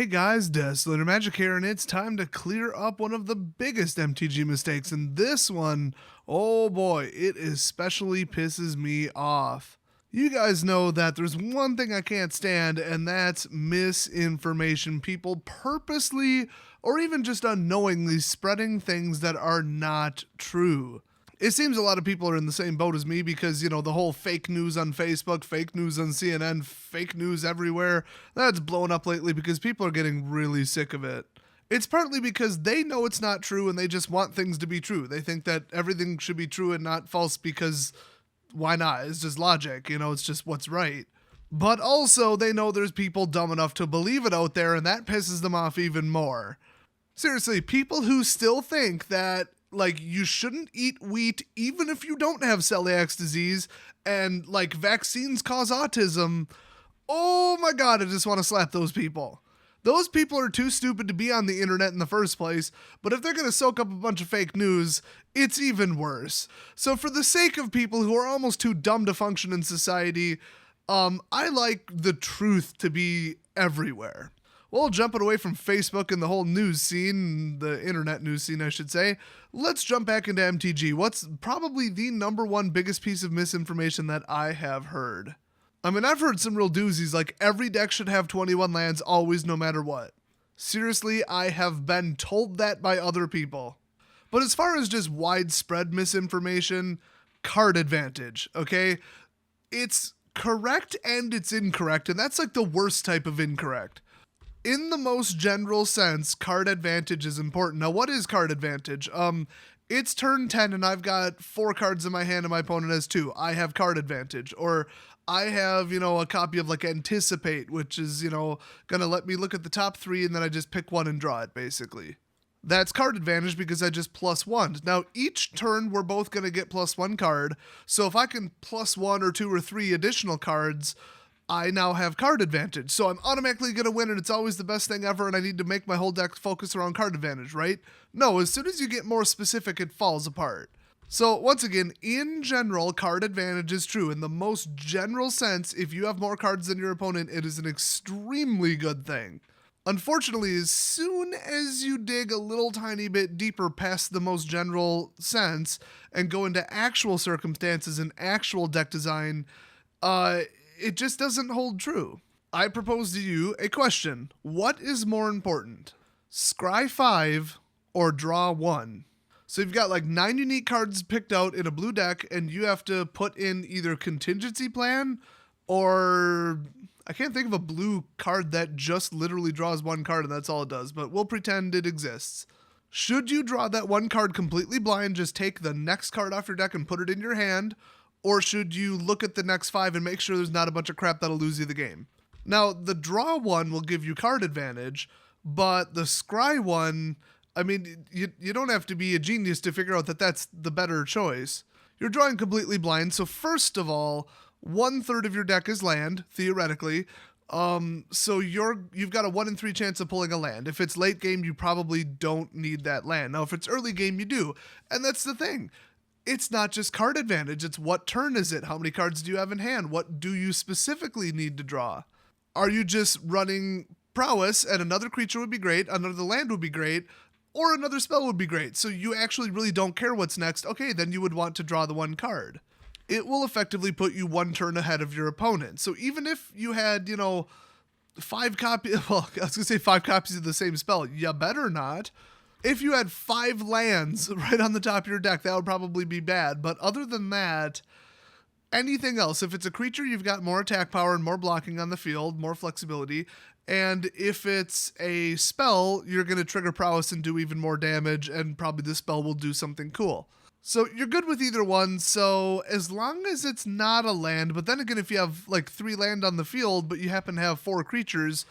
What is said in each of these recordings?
Hey guys, Desolator Magic here, and it's time to clear up one of the biggest MTG mistakes, and this one, oh boy, it especially pisses me off. You guys know that there's one thing I can't stand, and that's misinformation. People purposely, or even just unknowingly, spreading things that are not true. It seems a lot of people are in the same boat as me because, the whole fake news on Facebook, fake news on CNN, fake news everywhere, that's blown up lately because people are getting really sick of it. It's partly because they know it's not true and they just want things to be true. They think that everything should be true and not false because why not? It's just logic, it's just what's right. But also, they know there's people dumb enough to believe it out there, and that pisses them off even more. Seriously, people who still think that you shouldn't eat wheat even if you don't have celiac disease, and vaccines cause autism. Oh my god, I just want to slap those people. Those people are too stupid to be on the internet in the first place, but if they're going to soak up a bunch of fake news, it's even worse. So for the sake of people who are almost too dumb to function in society, I like the truth to be everywhere. Well, jumping away from Facebook and the whole news scene, the internet news scene, I should say, let's jump back into MTG. What's probably the number one biggest piece of misinformation that I have heard? I've heard some real doozies, like every deck should have 21 lands always, no matter what. Seriously, I have been told that by other people. But as far as just widespread misinformation, card advantage, okay? It's correct and it's incorrect, and that's the worst type of incorrect. In the most general sense, card advantage is important. Now, what is card advantage? It's turn 10 and I've got 4 cards in my hand and my opponent has 2. I have card advantage. Or I have, a copy of Anticipate, which is, gonna let me look at the top 3 and then I just pick one and draw it, basically. That's card advantage because I just +1. Now, each turn we're both gonna get +1 card. So if I can +1 or 2 or 3 additional cards, I now have card advantage. So I'm automatically going to win and it's always the best thing ever and I need to make my whole deck focus around card advantage, right? No, as soon as you get more specific, it falls apart. So once again, in general, card advantage is true. In the most general sense, if you have more cards than your opponent, it is an extremely good thing. Unfortunately, as soon as you dig a little tiny bit deeper past the most general sense and go into actual circumstances and actual deck design, it just doesn't hold true. I propose to you a question. What is more important? Scry 5 or draw 1? So you've got 9 unique cards picked out in a blue deck and you have to put in either contingency plan or I can't think of a blue card that just literally draws 1 card and that's all it does, but we'll pretend it exists. Should you draw that 1 card completely blind, just take the next card off your deck and put it in your hand? Or should you look at the next 5 and make sure there's not a bunch of crap that'll lose you the game? Now, the draw one will give you card advantage, but the scry one, you don't have to be a genius to figure out that that's the better choice. You're drawing completely blind, so first of all, 1/3 of your deck is land, theoretically. So you've got a 1 in 3 chance of pulling a land. If it's late game, you probably don't need that land. Now, if it's early game, you do. And that's the thing. It's not just card advantage, it's what turn is it? How many cards do you have in hand? What do you specifically need to draw? Are you just running prowess and another creature would be great, another land would be great, or another spell would be great? So you actually really don't care what's next. Okay, then you would want to draw the 1 card. It will effectively put you 1 turn ahead of your opponent. So even if you had, 5 copies, well, I was going to say 5 copies of the same spell, you better not. If you had 5 lands right on the top of your deck, that would probably be bad. But other than that, anything else, if it's a creature, you've got more attack power and more blocking on the field, more flexibility. And if it's a spell, you're going to trigger prowess and do even more damage, and probably the spell will do something cool. So you're good with either one, so as long as it's not a land, but then again, if you have 3 land on the field, but you happen to have 4 creatures,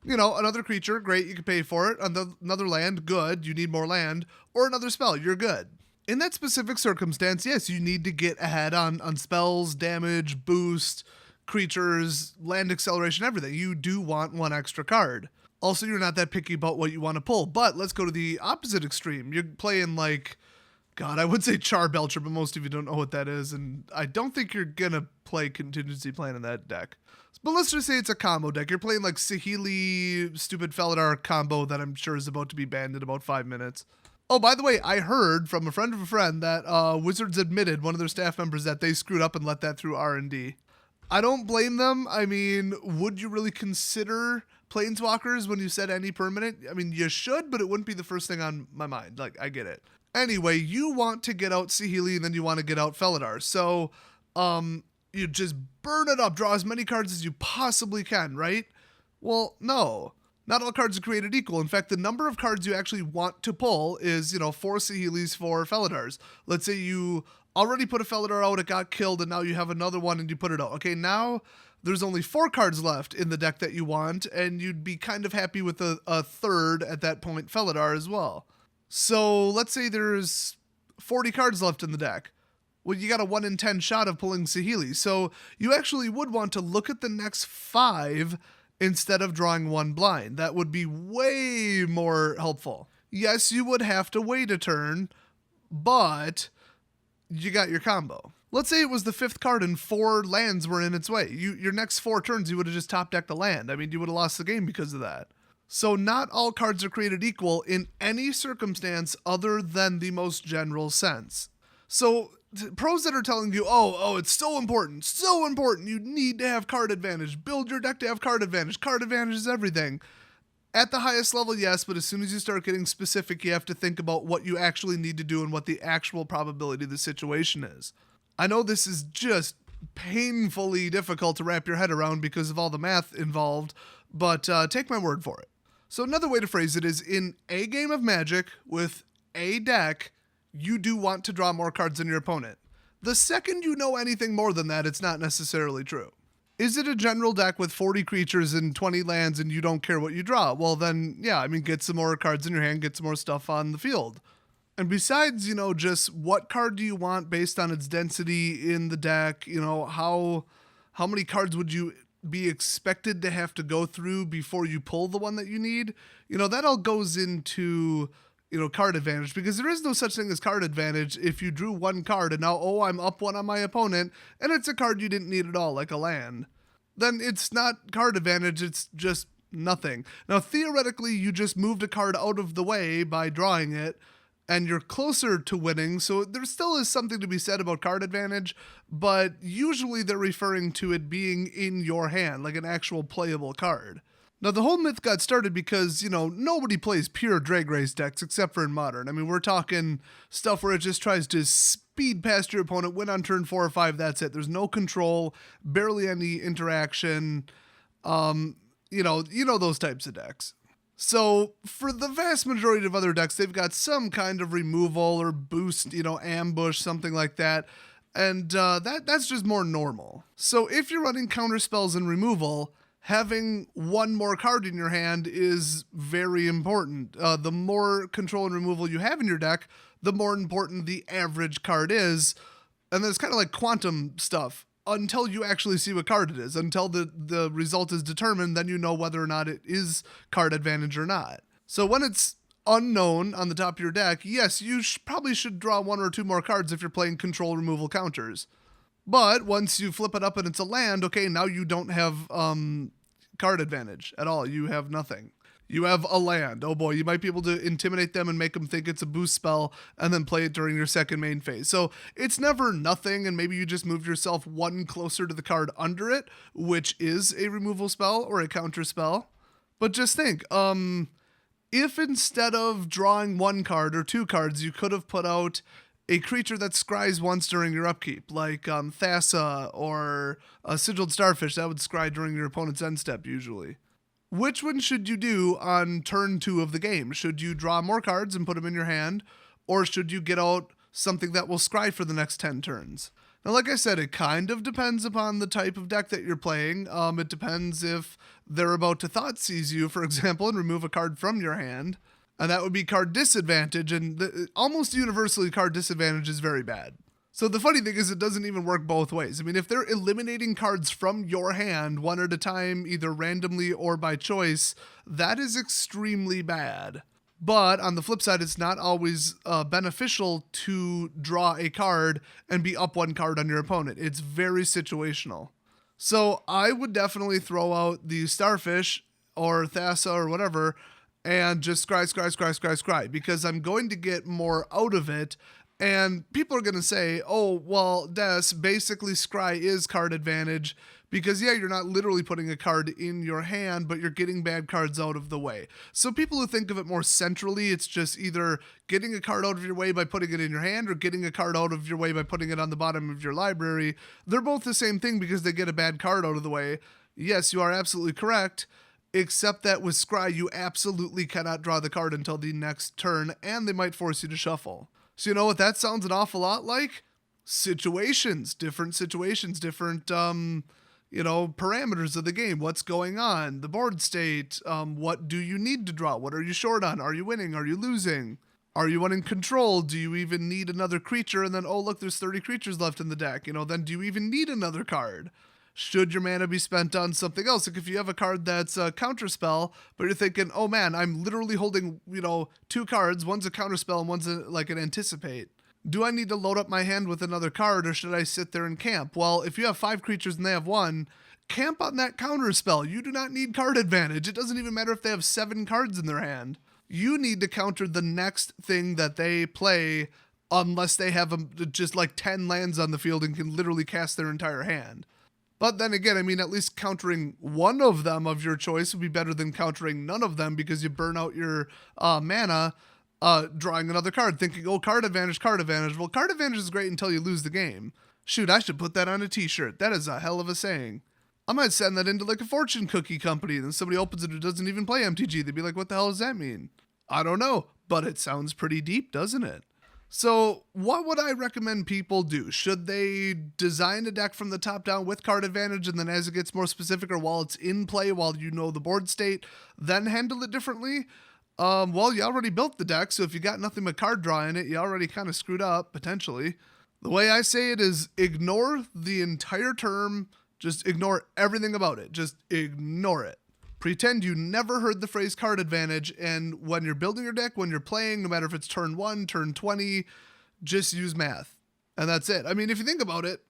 another creature, great, you can pay for it. Another land, good, you need more land. Or another spell, you're good. In that specific circumstance, yes, you need to get ahead on spells, damage, boost, creatures, land acceleration, everything. You do want 1 extra card. Also, you're not that picky about what you want to pull. But let's go to the opposite extreme. You're playing God, I would say Charbelcher, but most of you don't know what that is, and I don't think you're going to play contingency plan in that deck. But let's just say it's a combo deck. You're playing like Saheeli Stupid Felidar combo that I'm sure is about to be banned in about 5 minutes. Oh, by the way, I heard from a friend of a friend that Wizards admitted, one of their staff members, that they screwed up and let that through R&D. I don't blame them. I mean, would you really consider Planeswalkers when you said any permanent? I mean, you should, but it wouldn't be the first thing on my mind. Like, I get it. Anyway, you want to get out Saheeli and then you want to get out Felidar. So, you just burn it up, draw as many cards as you possibly can, right? Well, no. Not all cards are created equal. In fact, the number of cards you actually want to pull is, 4 Saheelis, 4 Felidars. Let's say you already put a Felidar out, it got killed, and now you have another one and you put it out. Okay, now there's only 4 cards left in the deck that you want, and you'd be kind of happy with a third at that point Felidar as well. So let's say there's 40 cards left in the deck. Well, you got a 1 in 10 shot of pulling Saheeli. So you actually would want to look at the next 5 instead of drawing 1 blind. That would be way more helpful. Yes, you would have to wait a turn, but you got your combo. Let's say it was the 5th card and 4 lands were in its way. Your next 4 turns, you would have just top decked a land. I mean, you would have lost the game because of that. So not all cards are created equal in any circumstance other than the most general sense. So pros that are telling you, oh, it's so important, you need to have card advantage, build your deck to have card advantage is everything. At the highest level, yes, but as soon as you start getting specific, you have to think about what you actually need to do and what the actual probability of the situation is. I know this is just painfully difficult to wrap your head around because of all the math involved, but take my word for it. So another way to phrase it is, in a game of Magic with a deck, you do want to draw more cards than your opponent. The second you know anything more than that, it's not necessarily true. Is it a general deck with 40 creatures and 20 lands and you don't care what you draw? Well then, yeah, I mean, get some more cards in your hand, get some more stuff on the field. And besides, just what card do you want based on its density in the deck? How many cards would you be expected to have to go through before you pull the one that you need? That all goes into card advantage, because there is no such thing as card advantage if you drew 1 card and now, I'm up 1 on my opponent and it's a card you didn't need at all, like a land. Then it's not card advantage, it's just nothing. Now, theoretically, you just moved a card out of the way by drawing it and you're closer to winning, so there still is something to be said about card advantage, but usually they're referring to it being in your hand, like an actual playable card. Now, the whole myth got started because, nobody plays pure Drag Race decks except for in Modern. I mean, we're talking stuff where it just tries to speed past your opponent, win on turn 4 or 5, that's it. There's no control, barely any interaction, those types of decks. So, for the vast majority of other decks, they've got some kind of removal or boost, ambush, something like that. And that's just more normal. So, if you're running counter spells and removal, having 1 more card in your hand is very important. The more control and removal you have in your deck, the more important the average card is. And then it's kind of like quantum stuff. Until you actually see what card it is, until the result is determined, then you know whether or not it is card advantage or not. So when it's unknown on the top of your deck, yes, you probably should draw 1 or 2 more cards if you're playing control removal counters. But once you flip it up and it's a land, okay, now you don't have card advantage at all. You have nothing. You have a land. Oh boy, you might be able to intimidate them and make them think it's a boost spell and then play it during your second main phase. So it's never nothing, and maybe you just moved yourself 1 closer to the card under it, which is a removal spell or a counter spell. But just think, if instead of drawing 1 card or 2 cards, you could have put out a creature that scries once during your upkeep, like Thassa or a Sigiled Starfish, that would scry during your opponent's end step usually. Which one should you do on turn 2 of the game? Should you draw more cards and put them in your hand, or should you get out something that will scry for the next 10 turns? Now, like I said, it kind of depends upon the type of deck that you're playing. It depends if they're about to Thoughtseize you, for example, and remove a card from your hand. And that would be card disadvantage, and almost universally card disadvantage is very bad. So the funny thing is it doesn't even work both ways. I mean, if they're eliminating cards from your hand 1 at a time, either randomly or by choice, that is extremely bad. But on the flip side, it's not always beneficial to draw a card and be up 1 card on your opponent. It's very situational. So I would definitely throw out the Starfish or Thassa or whatever and just scry, because I'm going to get more out of it. And people are going to say, oh, well, Des, basically scry is card advantage because, yeah, you're not literally putting a card in your hand, but you're getting bad cards out of the way. So people who think of it more centrally, it's just either getting a card out of your way by putting it in your hand or getting a card out of your way by putting it on the bottom of your library. They're both the same thing because they get a bad card out of the way. Yes, you are absolutely correct. Except that with Scry, you absolutely cannot draw the card until the next turn, and they might force you to shuffle. So you know what that sounds an awful lot like? Situations, different, parameters of the game. What's going on? The board state. What do you need to draw? What are you short on? Are you winning? Are you losing? Are you wanting control? Do you even need another creature? And then, oh, look, there's 30 creatures left in the deck. Then do you even need another card? Should your mana be spent on something else? Like if you have a card that's a counterspell, but you're thinking, oh man, I'm literally holding, 2 cards. One's a counterspell and one's like an anticipate. Do I need to load up my hand with another card or should I sit there and camp? Well, if you have 5 creatures and they have 1, camp on that counterspell. You do not need card advantage. It doesn't even matter if they have 7 cards in their hand. You need to counter the next thing that they play unless they have just like 10 lands on the field and can literally cast their entire hand. But then again, at least countering one of them of your choice would be better than countering none of them because you burn out your mana drawing another card, thinking, oh, card advantage. Well, card advantage is great until you lose the game. Shoot, I should put that on a t-shirt. That is a hell of a saying. I might send that into like a fortune cookie company, then somebody opens it who doesn't even play MTG. They'd be like, what the hell does that mean? I don't know, but it sounds pretty deep, doesn't it? So what would I recommend people do? Should they design a deck from the top down with card advantage and then as it gets more specific or while it's in play, while you know the board state, then handle it differently? Well, you already built the deck, so if you got nothing but card draw in it, you already kind of screwed up, potentially. The way I say it is ignore the entire term, just ignore everything about it. Just ignore it. Pretend you never heard the phrase card advantage, and when you're building your deck, when you're playing, no matter if it's turn 1, turn 20, just use math. And that's it. If you think about it,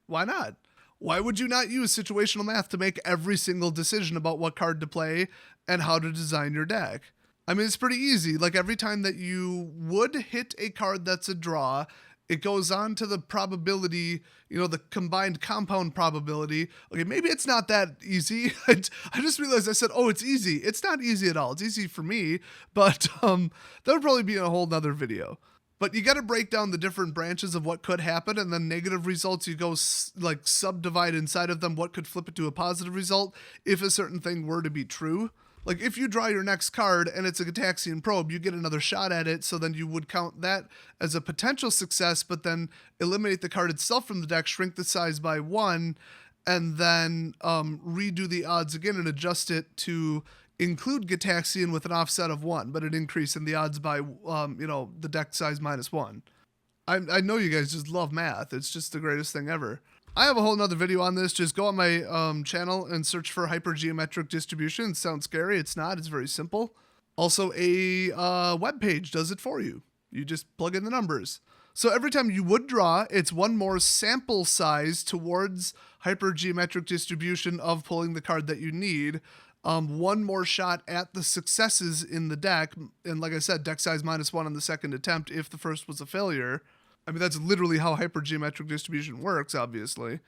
why not? Why would you not use situational math to make every single decision about what card to play and how to design your deck? It's pretty easy. Like every time that you would hit a card that's a draw, it goes on to the probability, the combined compound probability. Okay, maybe it's not that easy. I just realized I said, oh, it's easy. It's not easy at all. It's easy for me, but that would probably be in a whole nother video. But you got to break down the different branches of what could happen, and then negative results, you go like subdivide inside of them what could flip it to a positive result if a certain thing were to be true. Like if you draw your next card and it's a Gitaxian Probe, you get another shot at it, so then you would count that as a potential success, but then eliminate the card itself from the deck, shrink the size by 1, and then redo the odds again and adjust it to include Gitaxian with an offset of 1, but an increase in the odds by, the deck size minus 1. I know you guys just love math. It's just the greatest thing ever. I have a whole nother video on this. Just go on my channel and search for hypergeometric distribution. It sounds scary. It's not. It's very simple. Also, a web page does it for you. You just plug in the numbers. So every time you would draw, it's one more sample size towards hypergeometric distribution of pulling the card that you need. One more shot at the successes in the deck. And like I said, deck size minus 1 on the second attempt if the first was a failure. That's literally how hypergeometric distribution works, obviously.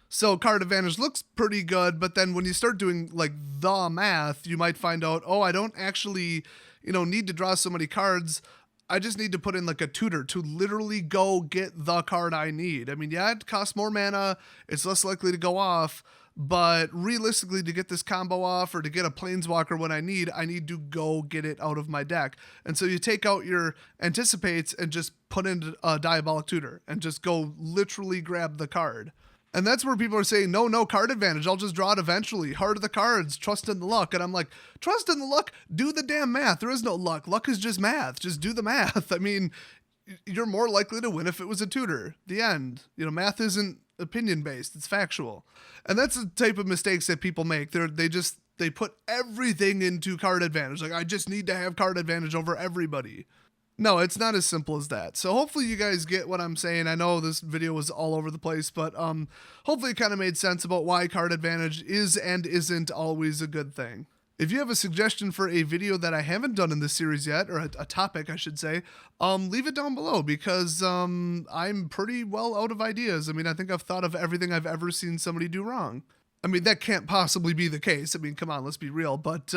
So card advantage looks pretty good, but then when you start doing like the math, you might find out, oh, I don't actually, need to draw so many cards. I just need to put in like a tutor to literally go get the card I need. Yeah, it costs more mana. It's less likely to go off. But realistically, to get this combo off or to get a planeswalker when I need to go get it out of my deck. And so you take out your anticipates and just put in a diabolic tutor and just go literally grab the card. And that's where people are saying, no card advantage. I'll just draw it eventually. Heart of the cards, trust in the luck. And I'm like, trust in the luck? Do the damn math. There is no luck. Luck is just math. Just do the math. You're more likely to win if it was a tutor. The end. Math isn't opinion based, it's factual. And that's the type of mistakes that people make. They put everything into card advantage. Like, I just need to have card advantage over everybody. No, it's not as simple as that. So hopefully you guys get what I'm saying. I know this video was all over the place, but hopefully it kind of made sense about why card advantage is and isn't always a good thing. If you have a suggestion for a video that I haven't done in this series yet, or a topic I should say, leave it down below because I'm pretty well out of ideas. I mean, I think I've thought of everything I've ever seen somebody do wrong. I mean, that can't possibly be the case. I mean, come on, let's be real. But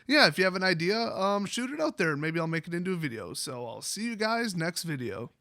yeah, if you have an idea, shoot it out there and maybe I'll make it into a video. So I'll see you guys next video.